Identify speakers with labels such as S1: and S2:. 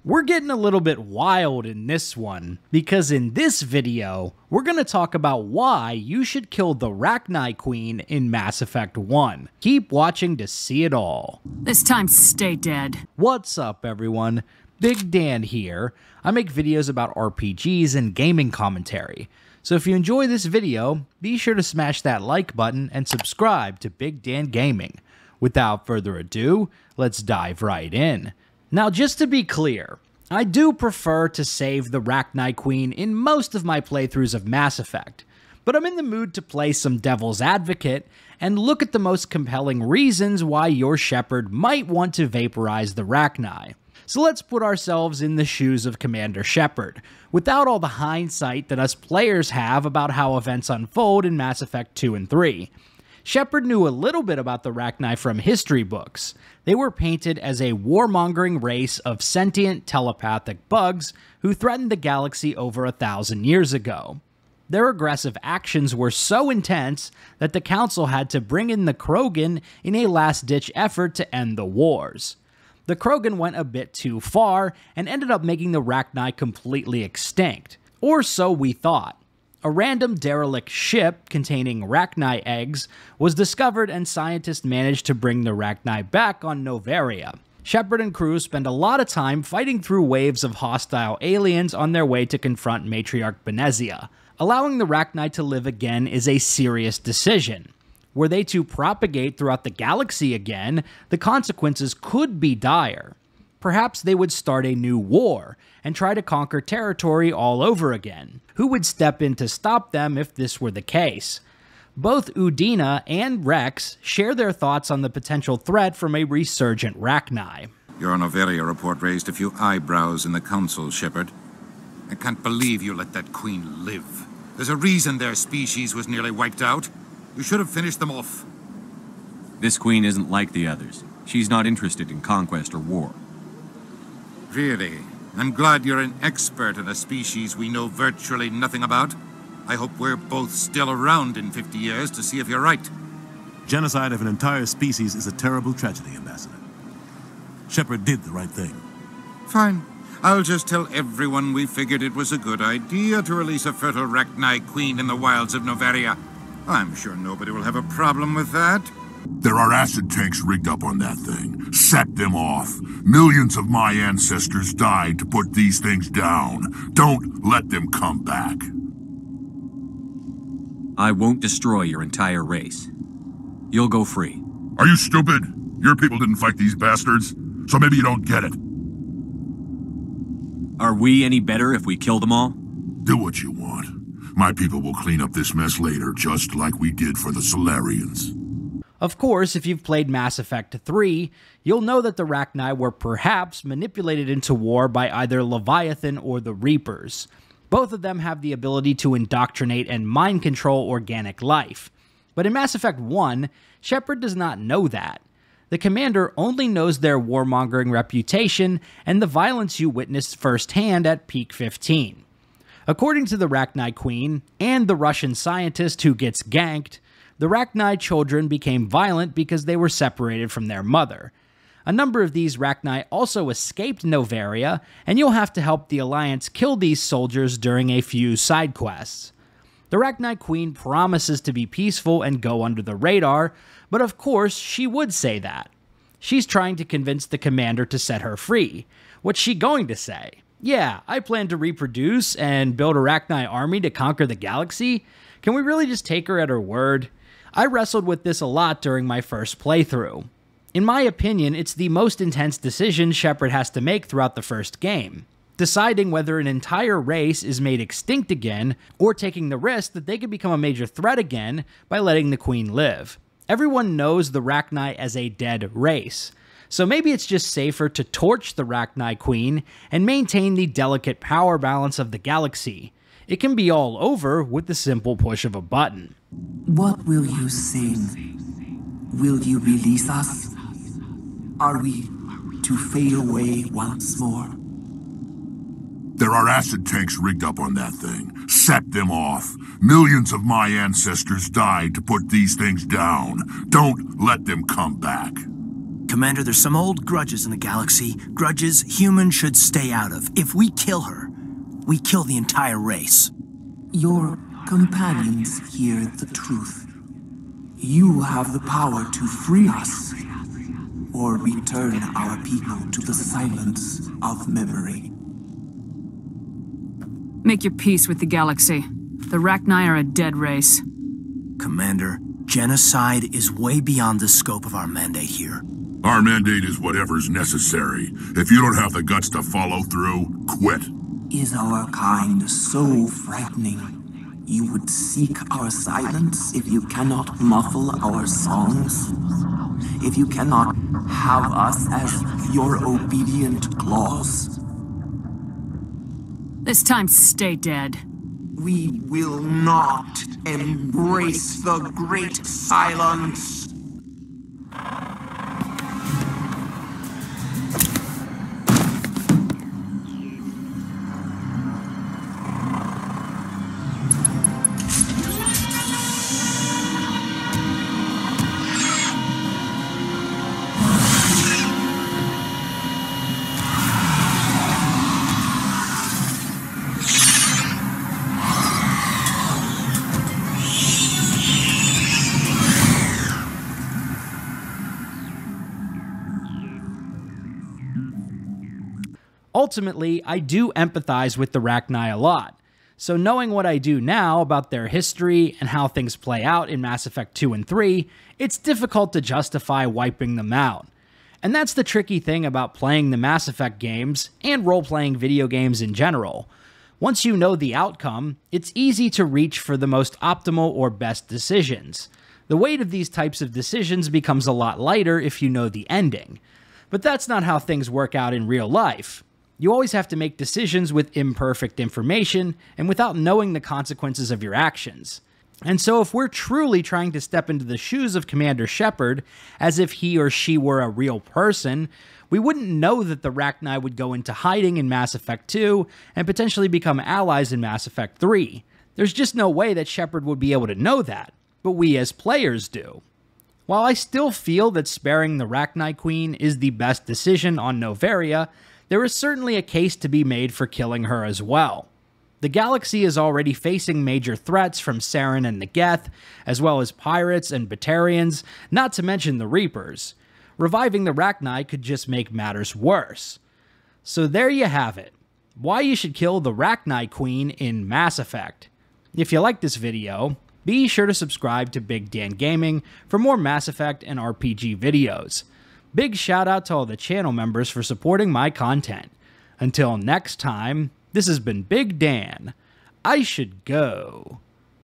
S1: We're getting a little bit wild in this one, because in this video, we're going to talk about why you should kill the Rachni Queen in Mass Effect 1. Keep watching to see it all.
S2: This time, stay dead.
S1: What's up, everyone? Big Dan here. I make videos about RPGs and gaming commentary. So if you enjoy this video, be sure to smash that like button and subscribe to Big Dan Gaming. Without further ado, let's dive right in. Now, just to be clear, I do prefer to save the Rachni Queen in most of my playthroughs of Mass Effect, but I'm in the mood to play some devil's advocate and look at the most compelling reasons why your Shepard might want to vaporize the Rachni. So let's put ourselves in the shoes of Commander Shepard, without all the hindsight that us players have about how events unfold in Mass Effect 2 and 3. Shepard knew a little bit about the Rachni from history books. They were painted as a warmongering race of sentient telepathic bugs who threatened the galaxy over 1,000 years ago. Their aggressive actions were so intense that the Council had to bring in the Krogan in a last-ditch effort to end the wars. The Krogan went a bit too far and ended up making the Rachni completely extinct. Or so we thought. A random derelict ship containing Rachni eggs was discovered, and scientists managed to bring the Rachni back on Noveria. Shepard and crew spend a lot of time fighting through waves of hostile aliens on their way to confront Matriarch Benezia. Allowing the Rachni to live again is a serious decision. Were they to propagate throughout the galaxy again, the consequences could be dire. Perhaps they would start a new war and try to conquer territory all over again. Who would step in to stop them if this were the case? Both Udina and Rex share their thoughts on the potential threat from a resurgent Rachni.
S3: Your Noveria report raised a few eyebrows in the Council, Shepard. I can't believe you let that Queen live. There's a reason their species was nearly wiped out. You should have finished them off.
S4: This Queen isn't like the others. She's not interested in conquest or war.
S3: Really? I'm glad you're an expert in a species we know virtually nothing about. I hope we're both still around in 50 years to see if you're right.
S5: Genocide of an entire species is a terrible tragedy, Ambassador. Shepard did the right thing.
S3: Fine. I'll just tell everyone we figured it was a good idea to release a fertile Rachni Queen in the wilds of Noveria. I'm sure nobody will have a problem with that.
S6: There are acid tanks rigged up on that thing. Set them off. Millions of my ancestors died to put these things down. Don't let them come back.
S4: I won't destroy your entire race. You'll go free.
S6: Are you stupid? Your people didn't fight these bastards, so maybe you don't get it.
S4: Are we any better if we kill them all?
S6: Do what you want. My people will clean up this mess later, just like we did for the Solarians.
S1: Of course, if you've played Mass Effect 3, you'll know that the Rachni were perhaps manipulated into war by either Leviathan or the Reapers. Both of them have the ability to indoctrinate and mind control organic life. But in Mass Effect 1, Shepard does not know that. The commander only knows their warmongering reputation and the violence you witnessed firsthand at Peak 15. According to the Rachni Queen, and the Russian scientist who gets ganked, the Rachni children became violent because they were separated from their mother. A number of these Rachni also escaped Noveria, and you'll have to help the Alliance kill these soldiers during a few side quests. The Rachni Queen promises to be peaceful and go under the radar, but of course she would say that. She's trying to convince the commander to set her free. What's she going to say? Yeah, I plan to reproduce and build a Rachni army to conquer the galaxy? Can we really just take her at her word? I wrestled with this a lot during my first playthrough. In my opinion, it's the most intense decision Shepard has to make throughout the first game, deciding whether an entire race is made extinct again, or taking the risk that they could become a major threat again by letting the Queen live. Everyone knows the Rachni as a dead race, so maybe it's just safer to torch the Rachni Queen and maintain the delicate power balance of the galaxy. It can be all over with the simple push of a button.
S7: What will you sing? Will you release us? Are we to fade away once more?
S6: There are acid tanks rigged up on that thing. Set them off. Millions of my ancestors died to put these things down. Don't let them come back.
S8: Commander, there's some old grudges in the galaxy. Grudges humans should stay out of. If we kill her, we kill the entire race.
S7: Your companions hear the truth. You have the power to free us, or return our people to the silence of memory.
S2: Make your peace with the galaxy. The Rachni are a dead race.
S8: Commander, genocide is way beyond the scope of our mandate here.
S6: Our mandate is whatever's necessary. If you don't have the guts to follow through, quit.
S7: Is our kind so frightening? You would seek our silence if you cannot muffle our songs? If you cannot have us as your obedient claws?
S2: This time, stay dead.
S7: We will not embrace the great silence.
S1: Ultimately, I do empathize with the Rachni a lot, so knowing what I do now about their history and how things play out in Mass Effect 2 and 3, it's difficult to justify wiping them out. And that's the tricky thing about playing the Mass Effect games, and role-playing video games in general. Once you know the outcome, it's easy to reach for the most optimal or best decisions. The weight of these types of decisions becomes a lot lighter if you know the ending. But that's not how things work out in real life. You always have to make decisions with imperfect information and without knowing the consequences of your actions. And so if we're truly trying to step into the shoes of Commander Shepard, as if he or she were a real person, we wouldn't know that the Rachni would go into hiding in Mass Effect 2 and potentially become allies in Mass Effect 3. There's just no way that Shepard would be able to know that, but we as players do. While I still feel that sparing the Rachni Queen is the best decision on Noveria, there is certainly a case to be made for killing her as well. The galaxy is already facing major threats from Saren and the Geth, as well as pirates and Batarians, not to mention the Reapers. Reviving the Rachni could just make matters worse. So there you have it. Why you should kill the Rachni Queen in Mass Effect. If you like this video, be sure to subscribe to Big Dan Gaming for more Mass Effect and RPG videos. Big shout out to all the channel members for supporting my content. Until next time, this has been Big Dan. I should go.